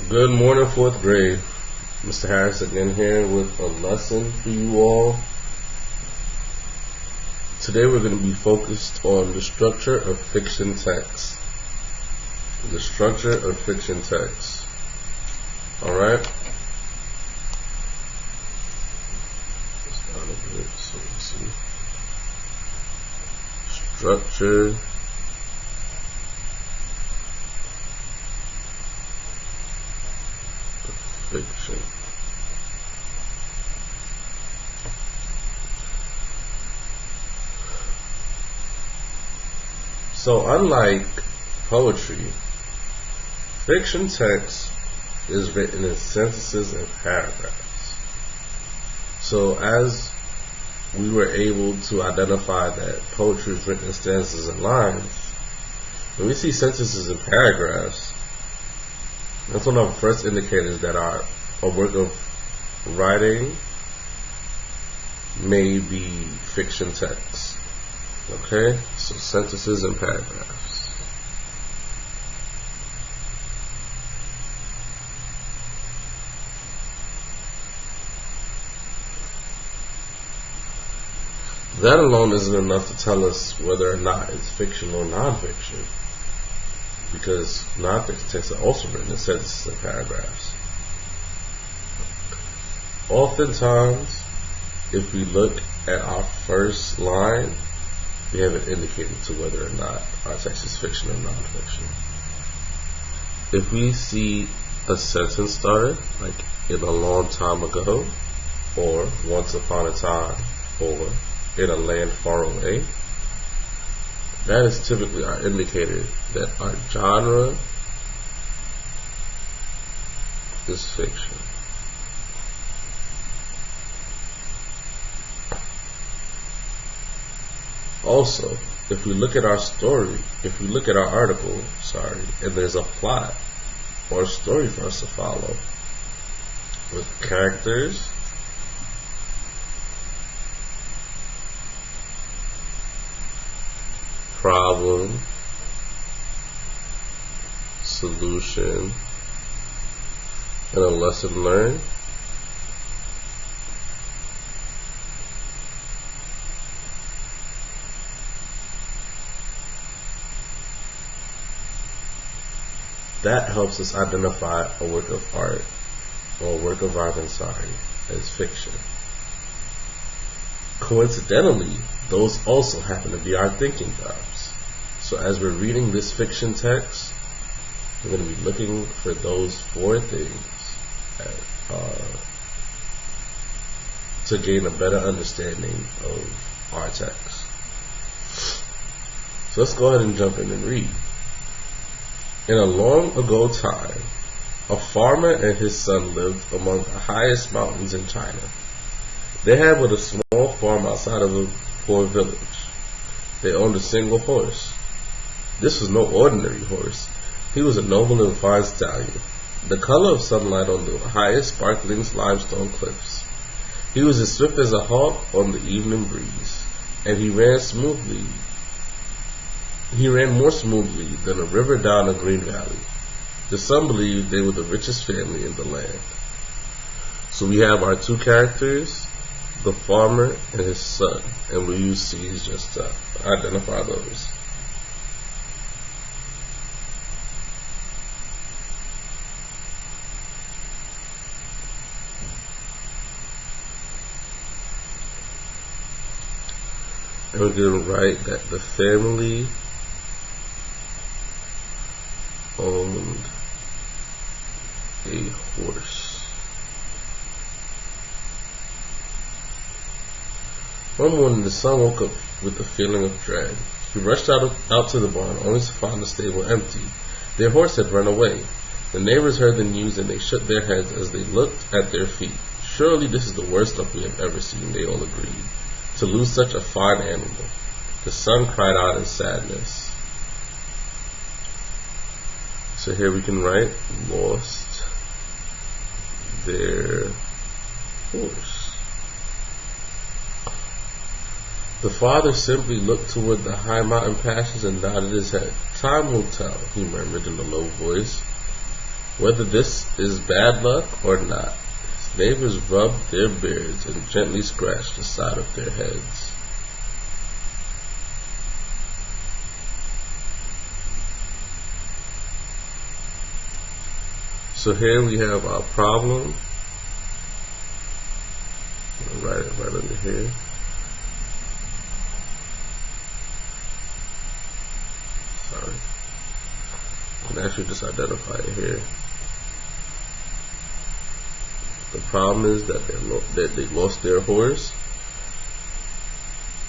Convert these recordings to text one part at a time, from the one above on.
Good morning, fourth grade. Mr. Harris again here with a lesson for you all. Today we're going to be focused on the structure of fiction text. The structure of fiction text. Alright? Structure fiction. So unlike poetry, fiction text is written in sentences and paragraphs. So as we were able to identify that poetry is written in stanzas and lines, when we see sentences and paragraphs, that's one of the first indicators that a work of writing may be fiction text. Okay? So sentences and paragraphs. That alone isn't enough to tell us whether or not it's fiction or non-fiction, because non-fiction texts are also written in sentences and paragraphs. Oftentimes, if we look at our first line, we have an indicator to whether or not our text is fiction or non-fiction. If we see a sentence starter, like in a long time ago, or once upon a time, or in a land far away, that is typically our indicator that our genre is fiction. Also, if we look at our story, if we look at our article, and there's a plot or a story for us to follow with characters, problem, solution, and a lesson learned, that helps us identify a work of art or a work of art, as fiction. Coincidentally, those also happen to be our thinking jobs. So as we're reading this fiction text, we're going to be looking for those four things to gain a better understanding of our text. So let's go ahead and jump in and read. In a long ago time, a farmer and his son lived among the highest mountains in China. They had but a small farm outside of a poor village. They owned a single horse. This was no ordinary horse. He was a noble and fine stallion, the color of sunlight on the highest sparkling limestone cliffs. He was as swift as a hawk on the evening breeze, and he ran more smoothly than a river down a green valley. The son believed they were the richest family in the land. So we have our two characters, the farmer and his son, and we use C's just to identify those. And we're going to write that the family owned a horse. One morning, the son woke up with a feeling of dread. He rushed out to the barn, only to find the stable empty. Their horse had run away. The neighbors heard the news, and they shook their heads as they looked at their feet. Surely this is the worst luck we have ever seen, they all agreed, to lose such a fine animal. The son cried out in sadness. So here we can write, lost their horse. The father simply looked toward the high mountain passes and nodded his head. Time will tell, he murmured in a low voice. Whether this is bad luck or not, his neighbors rubbed their beards and gently scratched the side of their heads. So here we have our problem. I'll write it right under here. Sorry. I can actually just identify it here. The problem is that they lost their horse.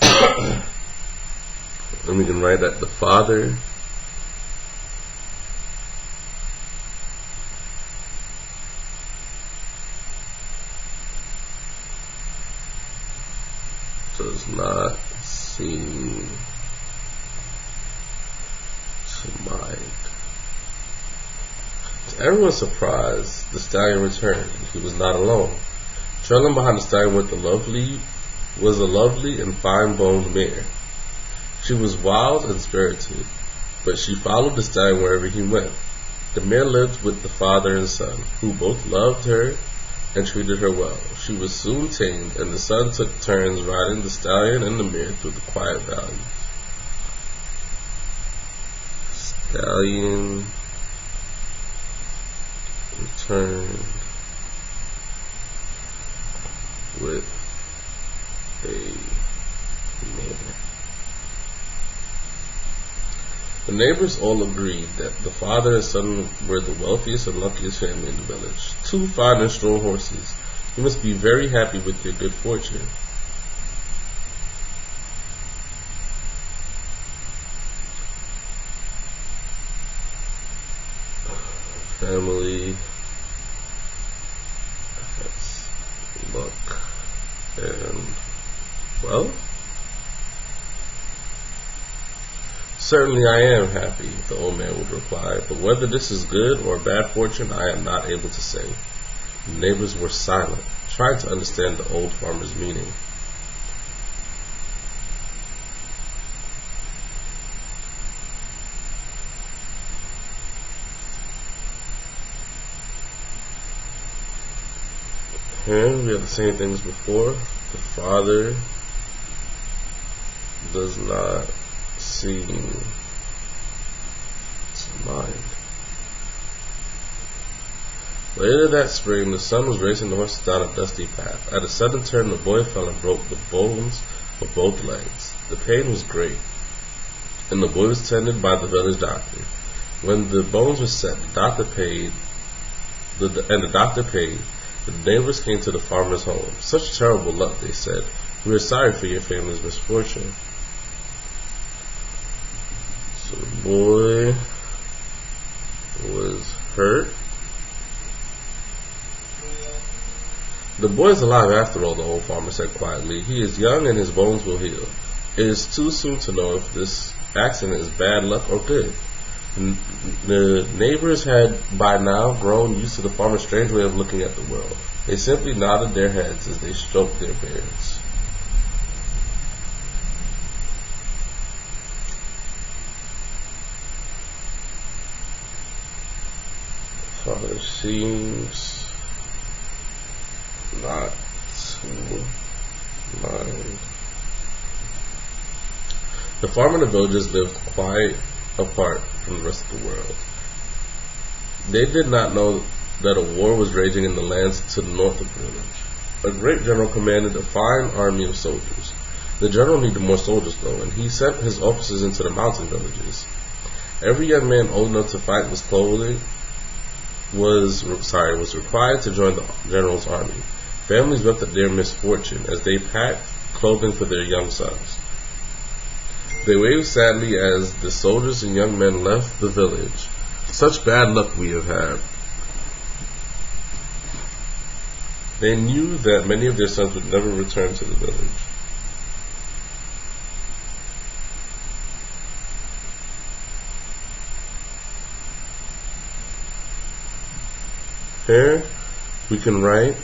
And we can write that the father does not seem to mind. To everyone's surprise, the stallion returned. He was not alone. Trailing behind the stallion was a lovely and fine-boned mare. She was wild and spirited, but she followed the stallion wherever he went. The mare lived with the father and son, who both loved her and treated her well. She was soon tamed, and the son took turns riding the stallion and the mare through the quiet valleys. Stallion returned with a mare. The neighbors all agreed that the father and son were the wealthiest and luckiest family in the village. 2 fine and strong horses. You must be very happy with your good fortune. Family, that's luck, and wealth. Certainly I am happy, the old man would reply, but whether this is good or bad fortune I am not able to say. The neighbors were silent, trying to understand the old farmer's meaning. Here we have the same things before. The father does not seem to mind. Later that spring, the son was racing the horses down a dusty path. At a sudden turn, the boy fell and broke the bones of both legs. The pain was great, and the boy was tended by the village doctor. When the bones were set, the doctor paid. The neighbors came to the farmer's home. Such terrible luck, they said. We are sorry for your family's misfortune. So the boy was hurt. The boy is alive after all, the old farmer said quietly. He is young and his bones will heal. It is too soon to know if this accident is bad luck or good. The neighbors had by now grown used to the farmer's strange way of looking at the world. They simply nodded their heads as they stroked their beards. Father seems not to mind. The farmer and the villagers lived quite apart from the rest of the world. They did not know that a war was raging in the lands to the north of the village. A great general commanded a fine army of soldiers. The general needed more soldiers though, and he sent his officers into the mountain villages. Every young man old enough to fight was required to join the general's army. Families wept at their misfortune as they packed clothing for their young sons. They waved sadly as the soldiers and young men left the village. Such bad luck we have had. They knew that many of their sons would never return to the village. Here we can write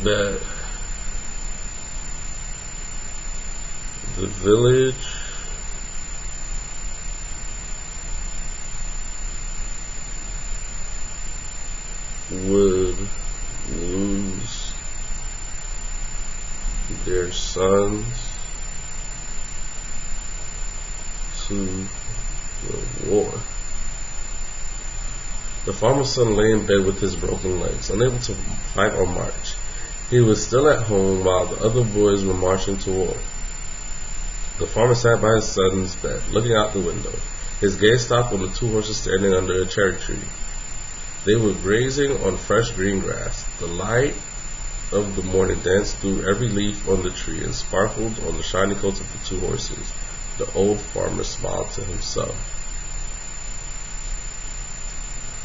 that the village would lose their sons to the war. The farmer's son lay in bed with his broken legs, unable to fight or march. He was still at home while the other boys were marching to war. The farmer sat by his son's bed, looking out the window. His gaze stopped on the two horses standing under a cherry tree. They were grazing on fresh green grass. The light of the morning danced through every leaf on the tree and sparkled on the shiny coats of the two horses. The old farmer smiled to himself.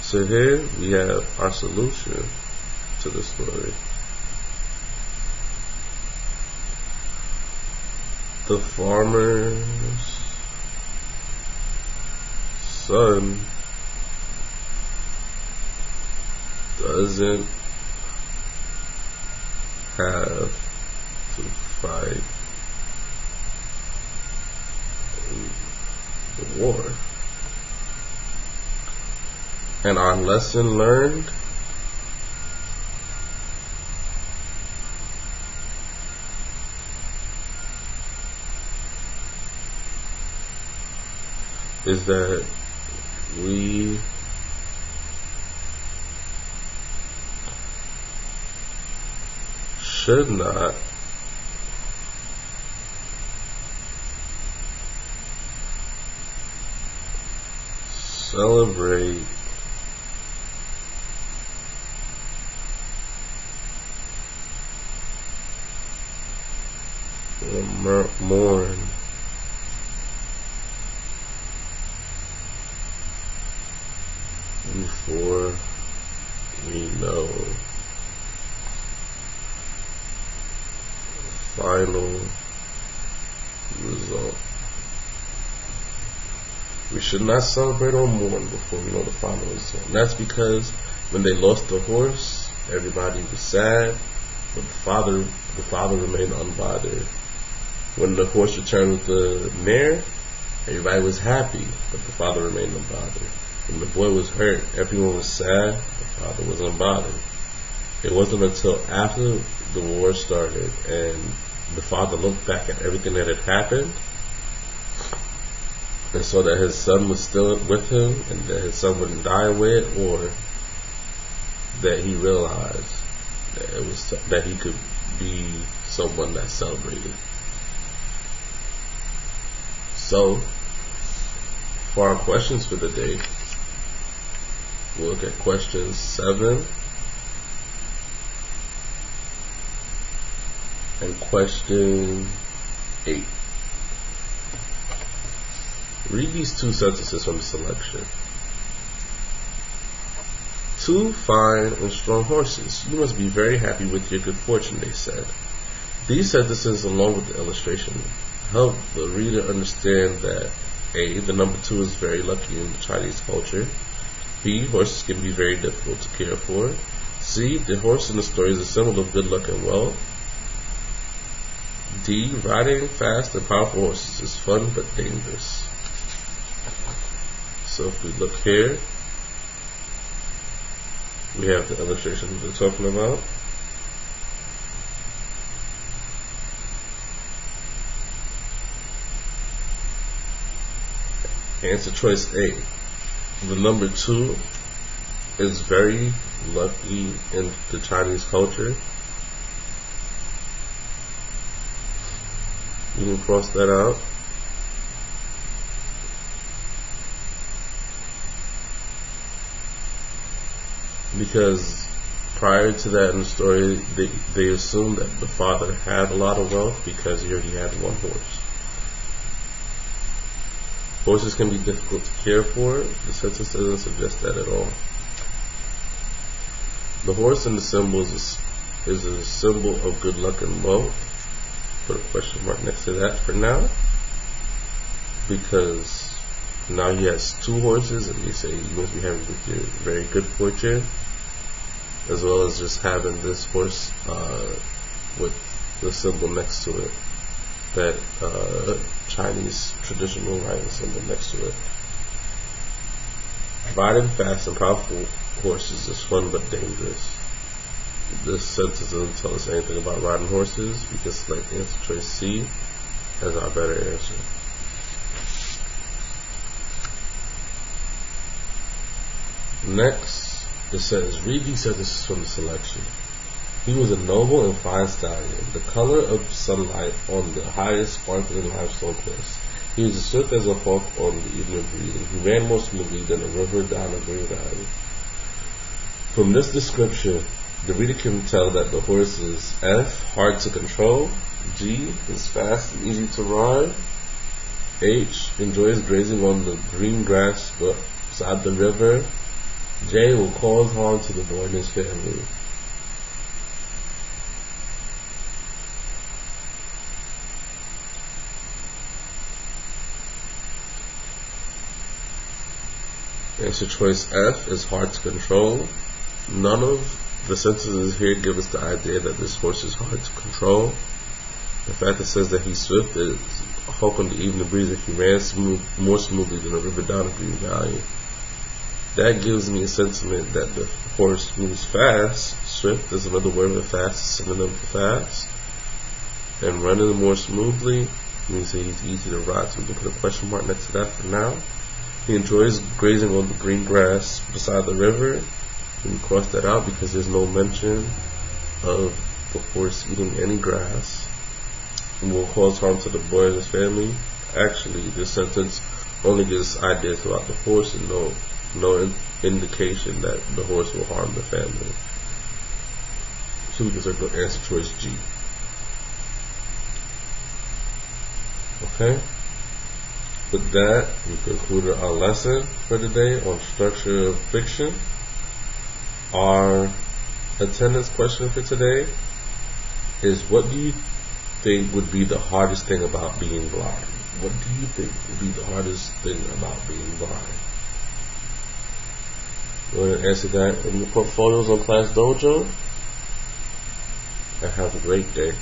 So here we have our solution to the story. The farmer's son doesn't have to fight the war. And our lesson learned is that we should not celebrate or mourn before we know the final result. We should not celebrate or mourn before we know the final result. And that's because when they lost the horse, everybody was sad, but the father remained unbothered. When the horse returned with the mare, everybody was happy, but the father remained unbothered. When the boy was hurt, everyone was sad, the father wasn't bothered. It wasn't until after the war started and the father looked back at everything that had happened and saw that his son was still with him and that his son wouldn't die away, or that he realized that he could be someone that celebrated. So, for our questions for the day, we'll look at questions 7 and question 8. Read these two sentences from the selection. 2 fine and strong horses. You must be very happy with your good fortune, they said. These sentences, along with the illustration, help the reader understand that A, the number 2 is very lucky in the Chinese culture. B, horses can be very difficult to care for. C, the horse in the story is a symbol of good luck and wealth. D, riding fast and powerful horses is fun but dangerous. So if we look here, we have the illustration we're talking about. Answer choice A. The number 2 is very lucky in the Chinese culture. You can cross that out. Because prior to that in the story, they assumed that the father had a lot of wealth because he already had one horse. Horses can be difficult to care for. The sentence doesn't suggest that at all. The horse in the symbol is a symbol of good luck and wealth. Put a question mark next to that for now, because now he has 2 horses and they say you must be having very good fortune, as well as just having this horse with the symbol next to it. that Chinese traditional writing symbol next to it. Riding fast and powerful horses is fun but dangerous. This sentence doesn't tell us anything about riding horses. We can select answer choice C as our better answer. Next, it says, read these sentences from the selection. He was a noble and fine stallion, the color of sunlight on the highest sparkling limestone cliffs. He was as swift as a hawk on the evening breeze, and he ran more smoothly than a river down a green valley. From this description, the reader can tell that the horse is F, hard to control, G, is fast and easy to ride, H, enjoys grazing on the green grass beside the river, J, will cause harm to the boy and his family. Answer choice F is hard to control. None of the sentences here give us the idea that this horse is hard to control. In fact, it says that he's swift, that it's a hawk on the evening breeze, that he ran more smoothly than a river down a green valley. That gives me a sentiment that the horse moves fast. Swift is another word for fast, a synonym for fast. And running more smoothly means that he's easy to ride, so we can put a question mark next to that for now. He enjoys grazing on the green grass beside the river. We cross that out because there's no mention of the horse eating any grass and will cause harm to the boy and his family. Actually, this sentence only gives ideas about the horse and no indication that the horse will harm the family. So we can circle answer choice G. Okay? With that, we concluded our lesson for today on structure of fiction. Our attendance question for today is, what do you think would be the hardest thing about being blind? What do you think would be the hardest thing about being blind? You want to answer that in your portfolios on Class Dojo? And have a great day.